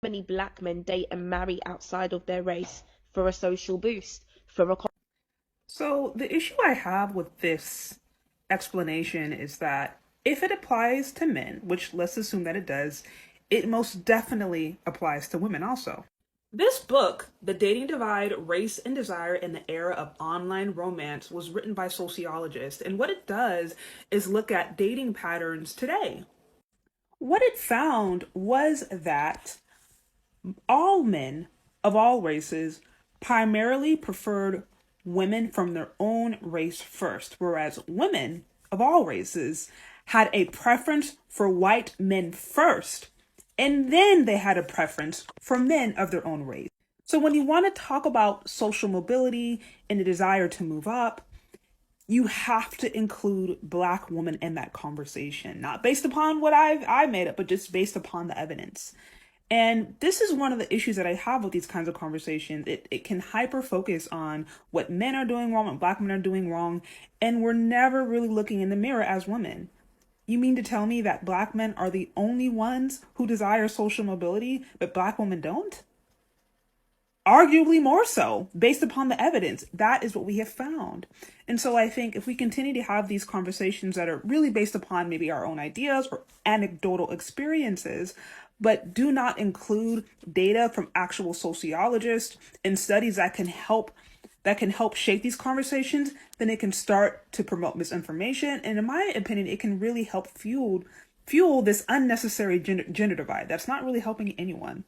Many black men date and marry outside of their race for a social boost, for a So the issue I have with this explanation is that if it applies to men, which let's assume that it does, it most definitely applies to women also. This book, The Dating Divide, Race and Desire in the Era of Online Romance, was written by sociologists, and what it does is look at dating patterns today. What it found was that all men of all races primarily preferred women from their own race first, whereas women of all races had a preference for white men first, and then they had a preference for men of their own race. So when you want to talk about social mobility and the desire to move up, you have to include black women in that conversation, not based upon what I made up, but just based upon the evidence. And this is one of the issues that I have with these kinds of conversations. It can hyper focus on what men are doing wrong, what black men are doing wrong, and we're never really looking in the mirror as women. You mean to tell me that black men are the only ones who desire social mobility, but black women don't? Arguably more so, based upon the evidence. That is what we have found. And so I think if we continue to have these conversations that are really based upon maybe our own ideas or anecdotal experiences, but do not include data from actual sociologists and studies that can help shape these conversations, then it can start to promote misinformation. And in my opinion, it can really help fuel this unnecessary gender divide that's not really helping anyone.